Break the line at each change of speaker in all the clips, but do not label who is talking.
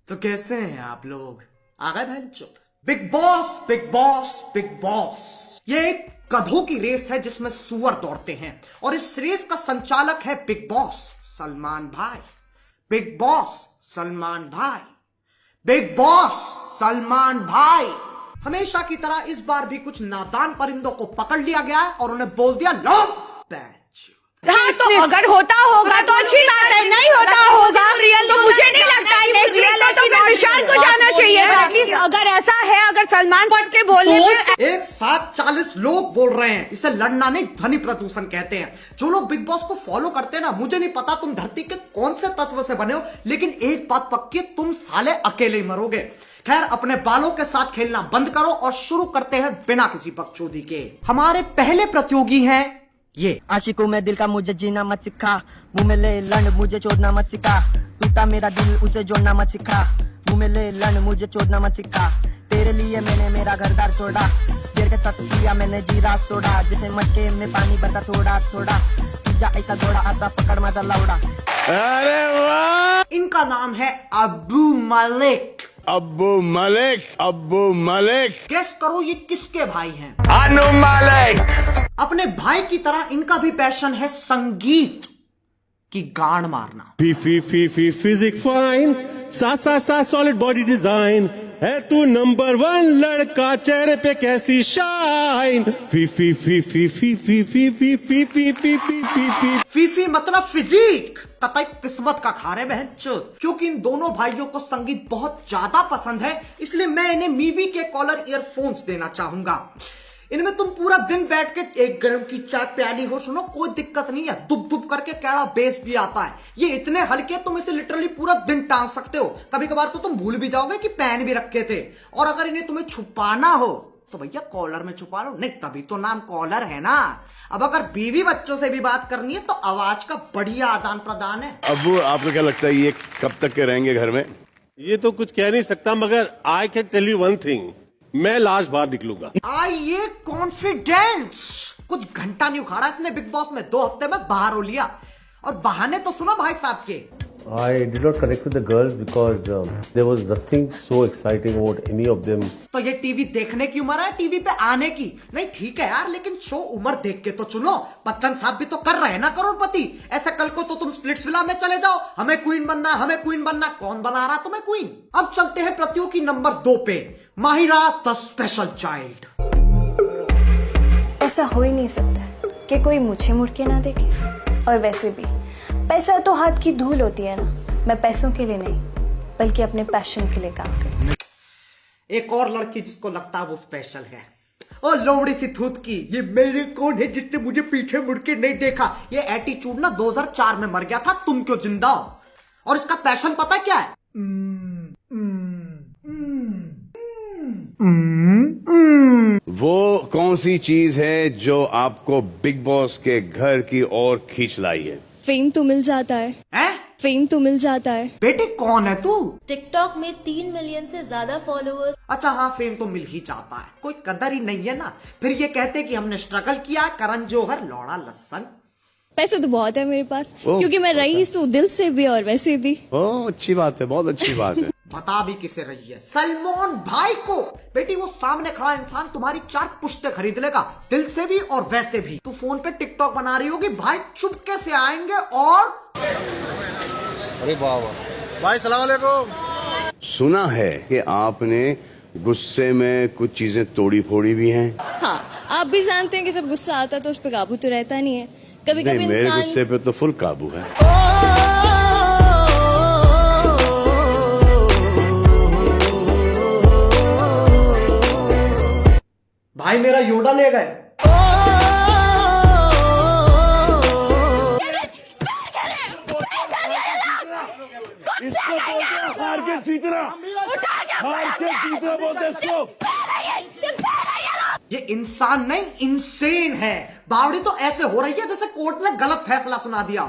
तो कैसे हैं आप लोग? आ गए बहन चुप। Big boss, big boss, big boss, ये एक गधों की रेस है जिसमें सुअर दौड़ते हैं और इस रेस का संचालक है बिग बॉस सलमान भाई। बिग बॉस सलमान भाई, बिग बॉस सलमान भाई। हमेशा की तरह इस बार भी कुछ नादान परिंदों को पकड़ लिया गया है और उन्हें बोल दिया लो
हाँ, तो अगर होता होगा तो अच्छी बात है, नहीं होता होगा रियल तो मुझे नहीं लगता है नेक्स्ट रियल है तो फिर विशाल को जाना चाहिए। एटलीस्ट अगर ऐसा है, अगर सलमान फट के बोलने
एक साथ 40 लोग बोल रहे हैं, इसे लड़ना नहीं ध्वनि प्रदूषण कहते हैं। जो लोग बिग बॉस को फॉलो करते हैं ना, मुझे नहीं पता तुम धरती के कौन से तत्व से बने हो, लेकिन एक बात पक्की है, तुम साले अकेले ही मरोगे। खैर, अपने बालों के साथ खेलना बंद करो और शुरू करते हैं बिना किसी बकचोदी के। हमारे पहले प्रतियोगी हैं ये।
आशिकों में दिल का मुझे जीना मत सिखा, मुंह में ले लंड मुझे छोड़ना मत सिखा, टूटा मेरा दिल उसे जोड़ना मत सिखा, मुंह में ले लंड मुझे छोड़ना मत सिखा, तेरे लिए मैंने मेरा घर दार छोड़ा, देर के साथ किया मैंने जीरा सोड़ा, जैसे मटके में पानी भरता थोड़ा थोड़ा, जा ऐसा घोड़ा आता पकड़ मजा लौड़ा।
अरे वाह!
इनका नाम है अब्बू मलिक।
अब्बू मलिक, अब्बू मलिक।
गेस करो ये किसके भाई हैं?
अनु मलिक।
अपने भाई की तरह इनका भी पैशन है संगीत की गान मारना।
फी फी फी फी फिजिक फाइन, सा सा सा सॉलिड बॉडी डिजाइन, है तू नंबर 1 लड़का, चेहरे पे कैसी शाइन। फी फी फी फी फी फी फी फी फी फी फी फी फी फी
फीफी मतलब फिजिक। कतई किस्मत का खारे बहन चोद, क्योंकि इन दोनों भाइयों को संगीत बहुत ज्यादा पसंद है, इसलिए मैं इन्हें मीवी के कॉलर ईयरफोन्स देना चाहूंगा। इनमें तुम पूरा दिन बैठ के एक गर्म की चाय प्याली हो, सुनो कोई दिक्कत नहीं है, दुब दुब करके कैड़ा बेस भी आता है। ये इतने हल्के तुम इसे लिटरली पूरा दिन टांग सकते हो। कभी कभार तो तुम भूल भी जाओगे कि पेन भी रखे थे। और अगर इन्हें तुम्हें छुपाना हो तो भैया कॉलर में छुपा लो, नहीं तभी तो नाम कॉलर है ना। अब अगर बीवी बच्चों से भी बात करनी है तो आवाज का बढ़िया आदान प्रदान है।
अब्बू, आपको क्या लगता है ये कब तक के रहेंगे घर में?
ये तो कुछ कह नहीं सकता, मगर I can tell you one thing, मैं लास्ट बार निकलूंगा।
आइए कॉन्फिडेंस। कुछ घंटा नहीं उखाड़ा इसने बिग बॉस में, 2 हफ्ते में बाहर हो लिया। और बहाने तो सुनो भाई साहब के।
I did not connect with the girls because there was nothing so exciting about any of them.
तो ये टीवी देखने की उम्र है, टीवी पे आने की नहीं। ठीक है यार, लेकिन शो उम्र देख के तो चुनो। बच्चन साहब भी तो कर रहे हैं ना करोड़पति। ऐसे कल को तो तुम स्प्लिट्सविला में चले जाओ, हमें क्वीन बनना, हमें क्वीन बनना। कौन बना रहा तुम्हें क्वीन? अब चलते हैं प्रतियोगी नंबर 2 पे, माहिरा द स्पेशल चाइल्ड।
ऐसा हो ही नहीं सकता कि कोई मुझे मुड़ के ना देखे। और वैसे भी पैसा तो हाथ की धूल होती है ना। मैं पैसों के लिए नहीं बल्कि अपने पैशन के लिए काम करती हूँ।
एक और लड़की जिसको लगता है वो स्पेशल है, ओ लोमड़ी सी थूत की, ये मेरे कौन है जिसने मुझे पीछे मुड़ के नहीं देखा। ये एटीट्यूड ना 2004 में मर गया था, तुम क्यों जिंदा हो। और इसका पैशन पता क्या है?
वो कौन सी चीज है जो आपको बिग बॉस के घर की ओर खींच लाई है?
फेम तो मिल जाता है, फेम तो मिल जाता है।
बेटे कौन है तू?
टिकटॉक में 3 मिलियन से ज्यादा फॉलोअर्स।
अच्छा हाँ, फेम तो मिल ही जाता है, कोई कदर ही नहीं है ना। फिर ये कहते कि हमने स्ट्रगल किया, करण जौहर लौड़ा लसन।
पैसा तो बहुत है मेरे पास, क्योंकि मैं रईस हूँ दिल से भी और वैसे भी।
ओह, अच्छी बात है, बहुत अच्छी बात है।
बता भी किसे रही है? सलमान भाई को। बेटी वो सामने खड़ा इंसान तुम्हारी 4 पुश्ते खरीद लेगा, दिल से भी और वैसे भी। तू फोन पे टिकटॉक बना रही होगी, भाई चुपके से आएंगे और
अरे वाह वाह भाई, सलाम अलैकुम।
सुना है कि आपने गुस्से में कुछ चीजें तोड़ी फोड़ी भी हैं।
हाँ, आप भी जानते हैं कि जब गुस्सा आता है तो उस पर काबू तो रहता नहीं है। कभी कभी
मेरे गुस्से पे तो फुल काबू है।
भाई मेरा योडा ले गए।
इसको बोलते हैं हार के जीतना, हार के जीतना बोलते हैं इसको।
ये इंसान नहीं इंसेन है। बावड़ी तो ऐसे हो रही है जैसे कोर्ट ने गलत फैसला सुना दिया।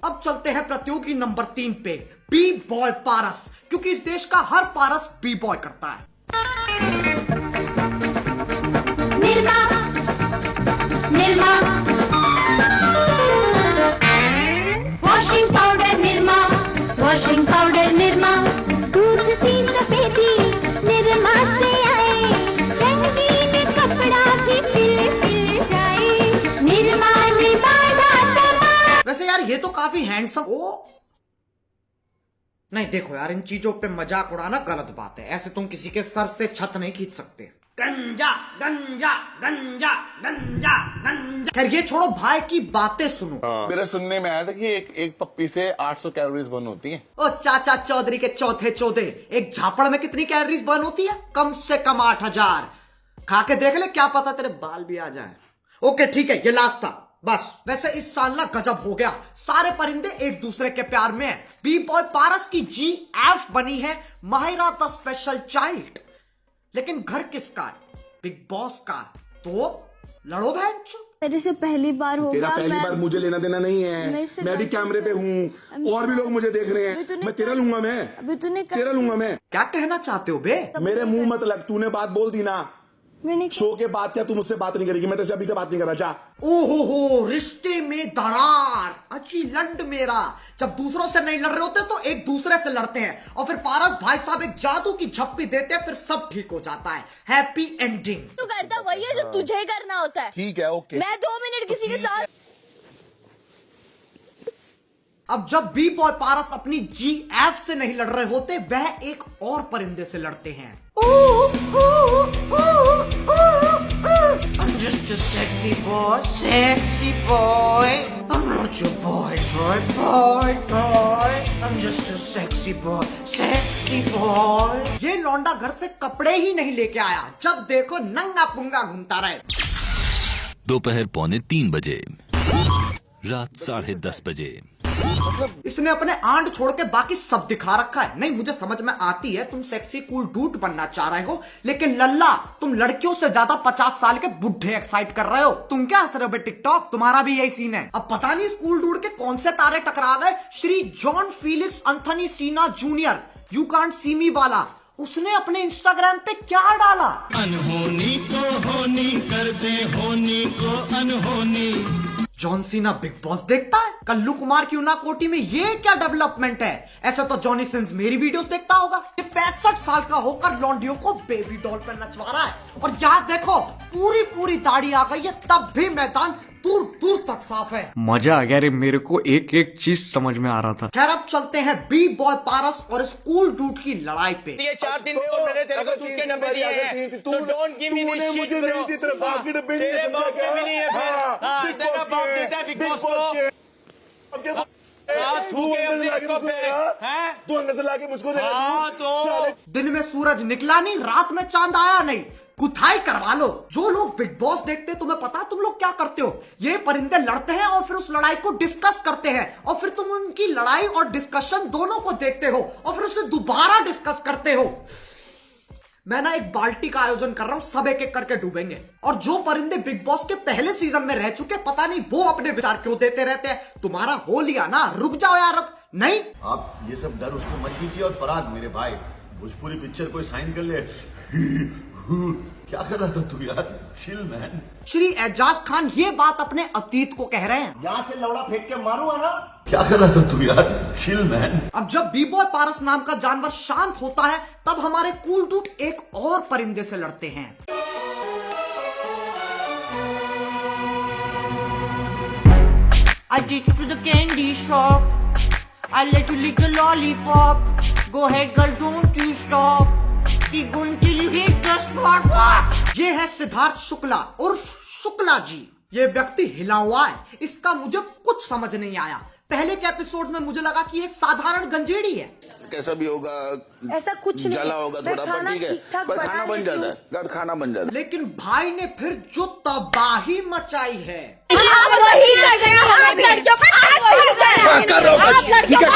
अब चलते हैं प्रतियोगी नंबर 3 पे, बी बॉय पारस, क्योंकि इस देश का हर पारस बी बॉय करता है।
Nirma Nirma washing powder, Nirma washing powder. Nirma दूध सी सफेदी निरमा से आए रंगीन कपड़ा भी पिल जाए निरमा निभाना।
वैसे यार ये तो काफी हैंडसम ओ नहीं, देखो यार इन चीजों पे मजाक उड़ाना गलत बात है। ऐसे तुम किसी के सर से छत नहीं खींच सकते। गंजा गंजा गंजा गंजा गंजा। खैर ये छोड़ो, भाई की बातें सुनो।
मेरे सुनने में आया था कि एक पप्पी से 800 कैलोरीज बर्न होती हैं।
ओ चाचा चौधरी के चौथे चौधे, एक झापड़ में कितनी कैलोरीज बर्न होती है? कम से कम 8000। खा के देख ले, क्या पता तेरे बाल भी आ जाए। ओके ठीक है, ये लास्ट था बस। वैसे इस साल ना गजब हो गया, सारे परिंदे एक दूसरे के प्यार में हैं। बी बॉय पारस की GF बनी है माहिरा द स्पेशल चाइल्ड। लेकिन घर किसका है? बिग बॉस का। तो लड़ो बहनचोद।
मेरे से पहली बार होगा।
तेरा पहली बार मुझे लेना देना नहीं है। मैं भी कैमरे पे हूँ और भी लोग मुझे देख रहे हैं। मैं तेरा लूंगा, मैं
अभी तूने
तेरा लूंगा। मैं
क्या कहना चाहते हो बे?
मेरे मुंह मत लग, तूने बात बोल दी ना।
मैंने
शो के बाद क्या तू मुझसे बात नहीं करेगी? मैं तेरे से अभी से बात नहीं करना चाह।
ओहो, रिश्ते में दरार। अच्छी लंड मेरा, जब दूसरों से नहीं लड़ रहे होते तो एक दूसरे से लड़ते हैं और फिर पारस भाई साहब एक जादू की झप्पी देते हैं, फिर सब ठीक हो जाता है। Happy ending.
तू करता वही है जो तुझे करना होता है।
ठीक है, ओके।
मैं 2 मिनट किसी के साथ।
अब जब बी बॉय पारस अपनी GF से नहीं लड़ रहे होते, वह एक और परिंदे से लड़ते हैं। I'm just a sexy boy, sexy boy. I'm not your boy, boy. I'm just a sexy boy, sexy boy. ये लौंडा घर से कपड़े ही नहीं लेके आया, जब देखो नंगा पुंगा घूमता रहे।
दोपहर 2:45 बजे, रात 10:30 बजे।
इसने अपने आंट छोड़ के बाकी सब दिखा रखा है। नहीं, मुझे समझ में आती है तुम सेक्सी कूल डूड बनना चाह रहे हो, लेकिन लल्ला तुम लड़कियों से ज्यादा 50 साल के बुढ़े एक्साइट कर रहे हो। तुम क्या हंस रहे हो बे टिकटॉक? तुम्हारा भी यही सीन है। अब पता नहीं स्कूल डूड के कौन से तारे टकरा गए। श्री जॉन फीलिक्स एंथनी सीना जूनियर, यू कांट सी मी वाला, उसने अपने इंस्टाग्राम पे क्या डाला?
अनहोनी को होनी कर दे, होनी को अनहोनी।
जॉन सीना बिग बॉस देखता है? कल्लू कुमार की उना कोटी में ये क्या डेवलपमेंट है? ऐसा तो जॉनी सिंस मेरी वीडियोस देखता होगा। ये 65 साल का होकर लॉन्डियों को बेबी डॉल पर नचवा रहा है। और याद देखो, पूरी दाढ़ी आ गई है, तब भी मैदान दूर दूर तक साफ है।
मजा आ गया रे, मेरे को एक एक चीज समझ में आ रहा था।
खैर अब चलते हैं बी बॉय पारस और स्कूल डूड की लड़ाई पे।
ये 4 दिन में मैंने तेरे को दूध के नंबर दिए हैं, तो don't give me this shit bro. तेरे बाप के डब्बे नहीं है, तेरा बाप देता है बिग बॉस को। तू अंदर से लाके मुझको देगा। तो
दिन में सूरज निकला नहीं, रात में चांद आया नहीं, कुथाई करवा लो। जो लोग बिग बॉस देखते हैं, तुम्हें पता है तुम लोग क्या करते हो? ये परिंदे लड़ते हैं और फिर उस लड़ाई को डिस्कस करते हैं और फिर तुम उनकी लड़ाई और डिस्कशन दोनों को देखते हो और फिर उसे दोबारा डिस्कस करते हो। मैं ना एक बाल्टी का आयोजन कर रहा हूं, सब एक एक करके डूबेंगे। और जो परिंदे बिग बॉस के पहले सीजन में रह चुके, पता नहीं वो अपने विचार क्यों देते रहते हैं। तुम्हारा हो लिया ना, रुक जाओ यार। अब नहीं,
आप ये सब डर उसको मत दीजिए। और पराग मेरे भाई, भोजपुरी पिक्चर कोई साइन कर ले। क्या कर रहा था तू यार? Chill man.
श्री एजाज खान ये बात अपने अतीत को कह रहे हैं।
यहाँ से लौड़ा फेंक के मारूंगा ना। क्या कर रहा था तू यार? Chill man.
अब जब बी बॉय पारस नाम का जानवर शांत होता है, तब हमारे कूल डूड एक और परिंदे से लड़ते हैं। I take you to the candy shop. I let you lick the lollipop. Go ahead girl, don't you stop. Keep going till you hit the spot. ये है सिद्धार्थ शुक्ला और शुक्ला जी। ये व्यक्ति हिला हुआ है, इसका मुझे कुछ समझ नहीं आया। पहले के एपिसोड्स में मुझे लगा कि एक साधारण गंजेड़ी है।
कैसा भी होगा,
ऐसा कुछ नहीं,
जला होगा थोड़ा, पर ठीक है, पर खाना बन जाता है, खाना बन जाता है।
लेकिन भाई ने फिर जो तबाही मचाई है।
आप वही कर रहे हो, आप लड़कियों पे
कर रहा हूँ, ठीक है।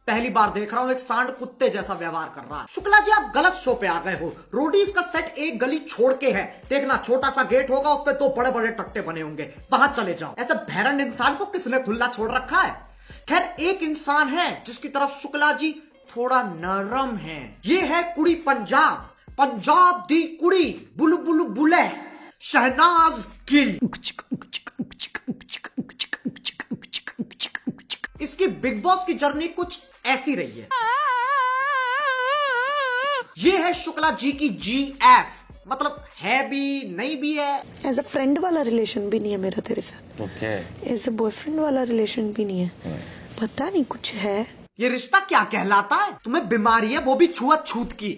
पहली बार देख रहा हूँ एक सांड कुत्ते जैसा व्यवहार कर रहा है। शुक्ला जी आप गलत शो पे आ गए हो। रोडीज का सेट एक गली छोड़ के है, देखना छोटा सा गेट होगा, उस पे 2 बड़े बड़े टट्टे बने होंगे, वहां चले जाओ। ऐसे भैरन इंसान को किसने खुला छोड़ रखा है? खैर एक इंसान है जिसकी तरफ शुक्ला जी थोड़ा नरम है। ये है कुड़ी पंजाब, पंजाब दी कुड़ी, बुल बुल बुले, शहनाज गिल। इसकी बिग बॉस की जर्नी कुछ ऐसी रही है। ये है शुक्ला जी की GF, मतलब है भी नहीं भी है।
एज अ फ्रेंड वाला रिलेशन भी नहीं है मेरा तेरे साथ।
ओके।
एज अ बॉयफ्रेंड वाला रिलेशन भी नहीं है। पता नहीं कुछ है।
ये रिश्ता क्या कहलाता है? तुम्हें बीमारी है, वो भी छुआछूत की।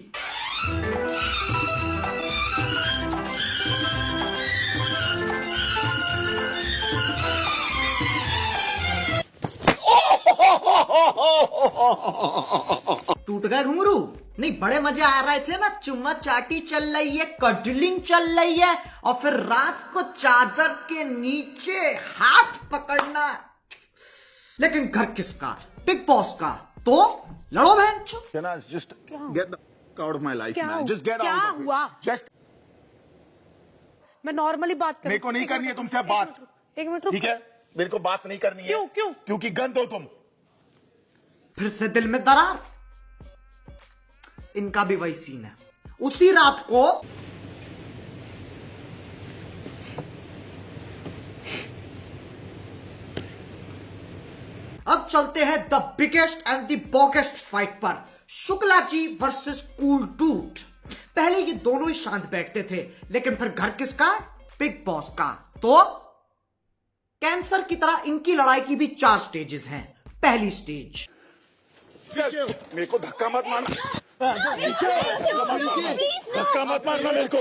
टूट गए घुंघरू? नहीं, बड़े मजे आ रहे थे ना, चुम्मा चाटी चल रही है, कडलिंग चल रही है, और फिर रात को चादर के नीचे हाथ पकड़ना। लेकिन घर किसका है? बिग बॉस का। तो लड़ो बहन।
Just get the fuck out of my life, man. Just get
क्या
out of
हुआ?
it. Just
मैं नॉर्मली बात कर।
मेरे को नहीं करनी है तुमसे बात।
एक मिनट रुक।
ठीक है, मेरे को बात नहीं करनी है।
क्यों क्यों?
क्योंकि गंद हो तुम।
फिर से दिल में दरार। इनका भी वही सीन है। उसी रात को अब चलते हैं the biggest and the boggest fight पर, Shukla ji versus cool dude. पहले ये दोनों ही शांत बैठते थे, लेकिन फिर घर किसका है? बिग बॉस का। तो कैंसर की तरह इनकी लड़ाई की भी 4 स्टेजेस हैं। पहली स्टेज,
मेरे को धक्का मत मारना, धक्का मत मारना मेरे को,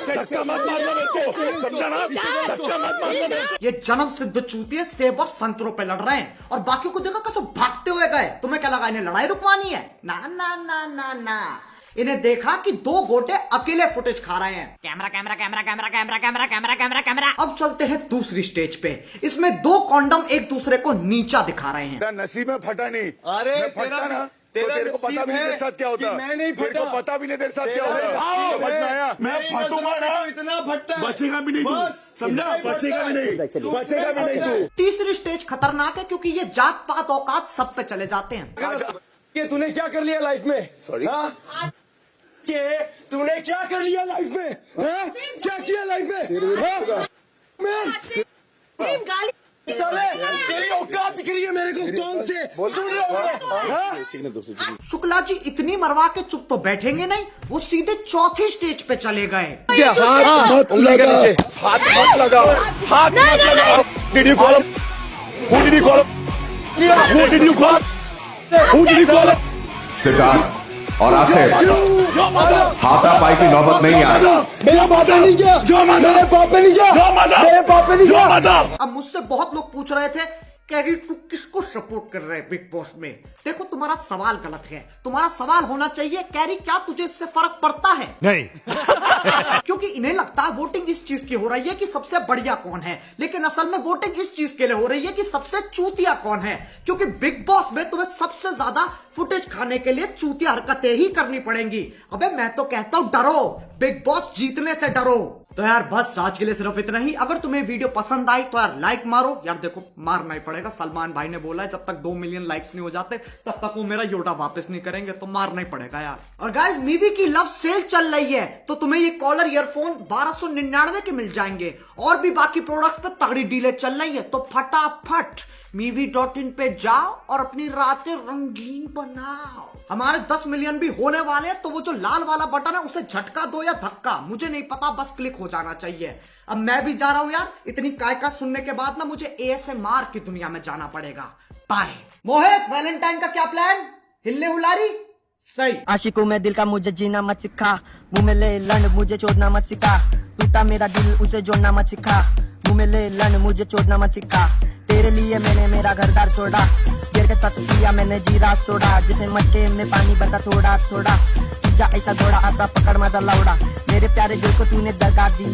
धक्का मत मारना मेरे को, समझा ना? धक्का मत मारना मेरे को।
ये जन्म सिद्ध चूतिए सेब और संतरों पे लड़ रहे हैं, और बाकी को देखा कैसे भागते हुए गए। तुम्हें क्या लगा इन्हें लड़ाई रुकवानी है? ना ना ना ना ना। इन्हें देखा कि 2 गोटे अकेले फुटेज खा रहे हैं। Camera camera camera camera camera camera camera camera camera. अब चलते हैं दूसरी स्टेज पे। इसमें 2 कॉन्डम एक दूसरे को नीचा दिखा रहे हैं।
नसीब में फटा नहीं।
अरे
मैं फटता ना,
तेरा
तेरे को पता भी नहीं तेरे साथ क्या होता।
मैं नहीं फटा।
तेरे को पता भी नहीं तेरे साथ क्या होता। समझ में आया? मैं फटूंगा ना,
इतना फटता
बचेगा भी नहीं तू, समझा? बचेगा भी नहीं, बचेगा भी नहीं तू।
तीसरी स्टेज खतरनाक है, क्योंकि ये जात पात औकात सब पे चले जाते हैं।
कि तूने क्या कर लिया लाइफ में?
सॉरी,
कि तूने क्या कर लिया लाइफ में? क्या किया लाइफ में? साले, तेरी औकात दिख रही है मेरे को? कौन से सुन रहे हो?
शुक्ला जी इतनी मरवा के चुप तो बैठेंगे नहीं, वो सीधे चौथी स्टेज पे चले गए।
हाथ मत लगाओ, हाथ मत लगाओ, हाथ मत लगाओ। Did you call him? Who did you call him? Who did you call him? Who did you call him?
Siddharth और आसिफ, हाथापाई की नौबत नहीं आई।
मेरा पापा नहीं गया, मेरे पापा नहीं गया, मेरे पापा नहीं गया।
अब मुझसे बहुत लोग पूछ रहे थे, कैरी तू किसको सपोर्ट कर रहे है बिग बॉस में? देखो, तुम्हारा सवाल गलत है। तुम्हारा सवाल होना चाहिए, कैरी क्या तुझे इससे फर्क पड़ता है?
नहीं।
क्योंकि इन्हें लगता है वोटिंग इस चीज की हो रही है कि सबसे बढ़िया कौन है, लेकिन असल में वोटिंग इस चीज के लिए हो रही है कि सबसे चूतिया कौन है। क्योंकि बिग बॉस में तुम्हें सबसे ज्यादा फुटेज खाने के लिए चूतिया हरकतें ही करनी पड़ेंगी। अबे मैं तो कहता हूं डरो, बिग बॉस जीतने से डरो। तो यार बस आज के लिए सिर्फ इतना ही। अगर तुम्हें वीडियो पसंद आई तो यार लाइक मारो। यार देखो, मारना ही पड़ेगा, सलमान भाई ने बोला है जब तक 2 मिलियन लाइक्स नहीं हो जाते तब तक वो मेरा योटा वापस नहीं करेंगे, तो मारना ही पड़ेगा यार। और गाइस, मीवी की लव सेल चल रही है, तो तुम्हें ये कॉलर ईयरफोन 1299 के मिल जाएंगे, और भी बाकी प्रोडक्ट्स पे तगड़ी डीलें चल रही है। तो फटाफट movie.in पे जाओ और अपनी रातें रंगीन बनाओ। हमारे 10 मिलियन भी होने वाले हैं, तो वो जो लाल वाला बटन है उसे झटका दो या धक्का, मुझे नहीं पता, बस क्लिक हो जाना चाहिए। अब मैं भी जा रहा हूं यार, इतनी कायका सुनने के बाद ना मुझे ASMR की दुनिया में जाना पड़ेगा। बाय। मोहित, वैलेंटाइन का क्या प्लान? हिल्ले हुलारी? सही।
आशिकों में दिल का मुझे जीना मत सिखा, मुंह में ले लंड मुझे छोड़ना मत सिखा, टूटा मेरा दिल उसे जोड़ना मत सिखा, मुंह में ले लंड मुझे छोड़ना मत सिखा, तेरे लिए मैंने मेरा घर द्वार छोड़ा, देर के साथ किया मैंने जीरा छोड़ा, जिसे मटके में पानी भरता थोड़ा थोड़ा, ऐसा घोड़ा आता पकड़ मजा लौड़ा, मेरे प्यारे दिल को तूने दगा दिया।